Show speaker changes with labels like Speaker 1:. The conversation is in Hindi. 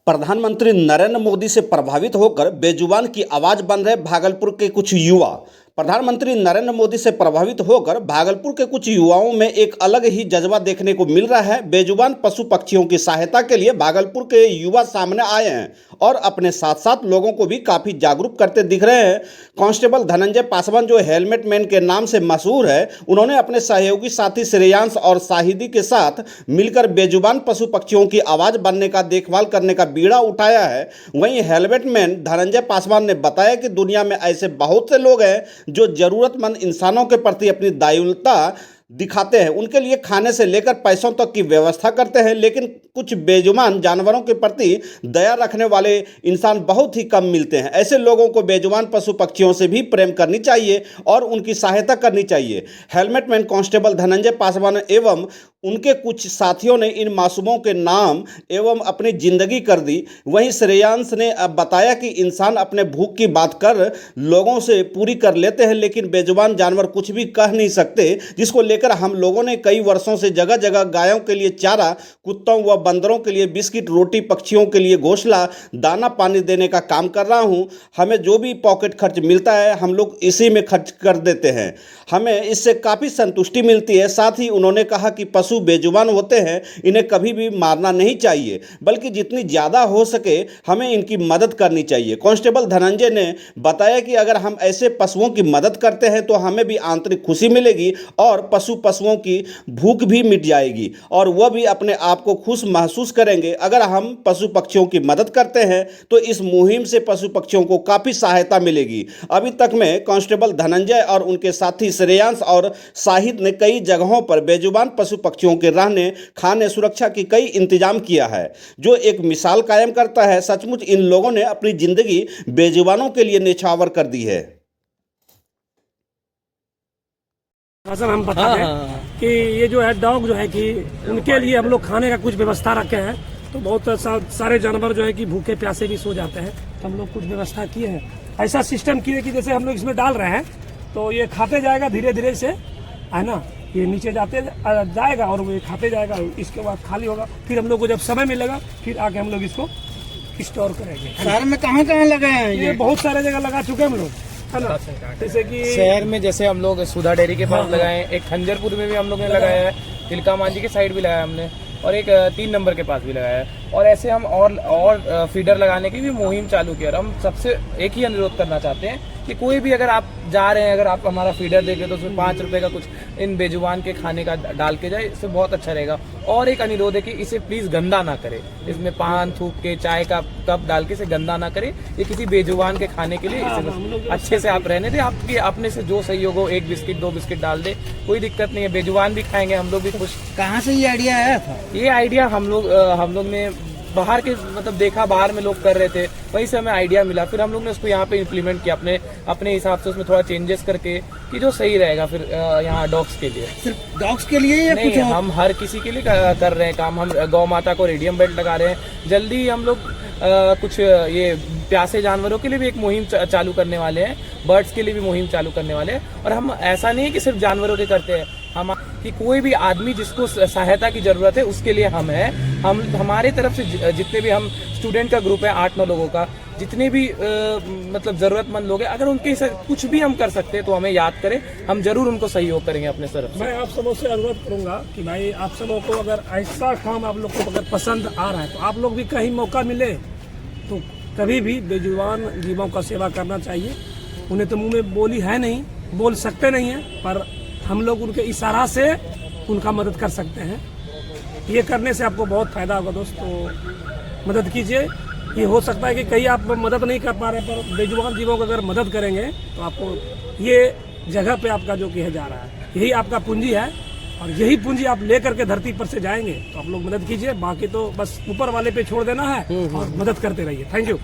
Speaker 1: प्रधानमंत्री नरेंद्र मोदी से प्रभावित होकर बेजुबान की आवाज बन रहे भागलपुर के कुछ युवा। प्रधानमंत्री नरेंद्र मोदी से प्रभावित होकर भागलपुर के कुछ युवाओं में एक अलग ही जज्बा देखने को मिल रहा है। बेजुबान पशु पक्षियों की सहायता के लिए भागलपुर के युवा सामने आए हैं और अपने साथ साथ लोगों को भी काफ़ी जागरूक करते दिख रहे हैं। कांस्टेबल धनंजय पासवान, जो हेलमेट मैन के नाम से मशहूर है, उन्होंने अपने सहयोगी साथी श्रेयांश और शाहिदी के साथ मिलकर बेजुबान पशु पक्षियों की आवाज़ बनने का देखभाल करने का बीड़ा उठाया है। वहीं हेलमेट मैन धनंजय पासवान ने बताया कि दुनिया में ऐसे बहुत से लोग हैं जो जरूरतमंद इंसानों के प्रति अपनी दायुलता दिखाते हैं, उनके लिए खाने से लेकर पैसों तक की व्यवस्था करते हैं, लेकिन कुछ बेजुबान जानवरों के प्रति दया रखने वाले इंसान बहुत ही कम मिलते हैं। ऐसे लोगों को बेजुबान पशु पक्षियों से भी प्रेम करनी चाहिए और उनकी सहायता करनी चाहिए। Helmet man constable Dhananjay Paswan एवं उनके कुछ साथियों ने इन मासूमों के नाम एवं अपनी जिंदगी कर दी। वहीं श्रेयांश ने अब बताया कि इंसान अपने भूख की बात कर लोगों से पूरी कर लेते हैं, लेकिन बेजुबान जानवर कुछ भी कह नहीं सकते, जिसको लेकर हम लोगों ने कई वर्षों से जगह जगह गायों के लिए चारा, कुत्तों व बंदरों के लिए बिस्किट, रोटी, पक्षियों के लिए घोंसला, दाना पानी देने का काम कर रहा हूं। हमें जो भी पॉकेट खर्च मिलता है हम लोग इसी में खर्च कर देते हैं, हमें इससे काफ़ी संतुष्टि मिलती है। साथ ही उन्होंने कहा कि पशु बेजुबान होते हैं, इन्हें कभी भी मारना नहीं चाहिए, बल्कि जितनी ज़्यादा हो सके हमें इनकी मदद करनी चाहिए। कांस्टेबल धनंजय ने बताया कि अगर हम ऐसे पशुओं की मदद करते हैं तो हमें भी आंतरिक खुशी मिलेगी और पशुओं की भूख भी मिट जाएगी और वह भी अपने आप को खुश महसूस करेंगे। अगर हम पशु पक्षियों की मदद करते हैं तो इस मुहिम से पशु पक्षियों को काफ़ी सहायता मिलेगी। अभी तक में कांस्टेबल धनंजय और उनके साथी श्रेयांश और शाहिद ने कई जगहों पर बेजुबान पशु पक्षियों के रहने, खाने, सुरक्षा की कई इंतजाम किया है, जो एक मिसाल कायम करता है। सचमुच इन लोगों ने अपनी जिंदगी बेजुबानों के लिए न्यौछावर कर दी है।
Speaker 2: हम बता दें कि ये जो है डॉग जो है कि उनके लिए हम लोग खाने का कुछ व्यवस्था रखे हैं, तो बहुत सारे जानवर जो है कि भूखे प्यासे भी सो जाते हैं, तो हम लोग कुछ व्यवस्था किए हैं। ऐसा सिस्टम किए कि जैसे हम लोग इसमें डाल रहे हैं तो ये खाते जाएगा धीरे धीरे से, है ना, ये नीचे जाएगा और वो खाते जाएगा, इसके बाद खाली होगा, फिर हम लोग को जब समय मिलेगा फिर आके हम लोग इसको स्टोर करेंगे।
Speaker 3: शहर में कहाँ लगाए हैं?
Speaker 2: ये बहुत सारे जगह लगा चुके हैं हम लोग, है ना। जैसे कि
Speaker 4: शहर में जैसे हम लोग सुधा डेयरी के पास लगाए हैं, एक खंजरपुर में भी हम लोग ने लगाया है, तिलका मांझी के साइड भी लगाया हमने, और एक 3 नंबर के पास भी लगाया है। और ऐसे हम और फीडर लगाने की भी मुहिम चालू की। और हम सबसे एक ही अनुरोध करना चाहते हैं कि कोई भी अगर आप जा रहे हैं, अगर आप हमारा फीडर देंगे तो उसमें 5 रुपए का कुछ इन बेजुबान के खाने का डाल के जाए, इससे बहुत अच्छा रहेगा। और एक अनुरोध है कि इसे प्लीज गंदा ना करें, इसमें पान थूक के चाय का कप डाल के इसे गंदा ना करें। ये किसी बेजुबान के खाने के लिए इसे अच्छे से आप रहने दें। आपके अपने से जो सहयोग हो, 1 बिस्किट 2 बिस्किट डाल दे, कोई दिक्कत नहीं है, बेजुबान भी खाएंगे, हम लोग भी खुश।
Speaker 3: कहाँ से ये आइडिया आया था?
Speaker 4: ये आइडिया हम लोग ने बाहर के मतलब देखा, बाहर में लोग कर रहे थे, वहीं से हमें आइडिया मिला, फिर हम लोग ने उसको यहाँ पे इम्प्लीमेंट किया अपने हिसाब से, उसमें थोड़ा चेंजेस करके कि जो सही रहेगा फिर यहाँ डॉग्स के लिए।
Speaker 3: सिर्फ डॉग्स के लिए या कुछ?
Speaker 4: हम हर किसी के लिए कर रहे हैं काम। हम गौ माता को रेडियम बेल्ट लगा रहे हैं। जल्दी हम लोग कुछ ये प्यासे जानवरों के लिए भी एक मुहिम चालू करने वाले हैं, बर्ड्स के लिए भी मुहिम चालू करने वाले हैं। और हम ऐसा नहीं है कि सिर्फ जानवरों के करते हैं, हम कि कोई भी आदमी जिसको सहायता की जरूरत है उसके लिए हम हैं। हम हमारे तरफ से जितने भी हम स्टूडेंट का ग्रुप है 8-9 लोगों का, जितने भी मतलब जरूरतमंद लोग हैं, अगर उनके कुछ भी हम कर सकते हैं तो हमें याद करें, हम जरूर उनको सहयोग करेंगे अपने तरफ से।
Speaker 2: मैं आप सबों से अनुरोध करूंगा कि भाई आप सबों को अगर ऐसा काम आप लोग को अगर पसंद आ रहा है तो आप लोग भी कहीं मौका मिले तो कभी भी बेजुबान जीवों का सेवा करना चाहिए। उन्हें तो मुंह में बोली है नहीं, बोल सकते नहीं है, पर हम लोग उनके इशारा से उनका मदद कर सकते हैं। ये करने से आपको बहुत फायदा होगा दोस्त, तो मदद कीजिए। ये हो सकता है कि कहीं आप मदद नहीं कर पा रहे, पर बेजुबान जीवों को अगर मदद करेंगे तो आपको ये जगह पे आपका जो कि जा रहा है, यही आपका पूंजी है, और यही पूंजी आप लेकर के धरती पर से जाएंगे। तो आप लोग मदद कीजिए, बाकी तो बस ऊपर वाले पे छोड़ देना है और मदद करते रहिए। Thank you.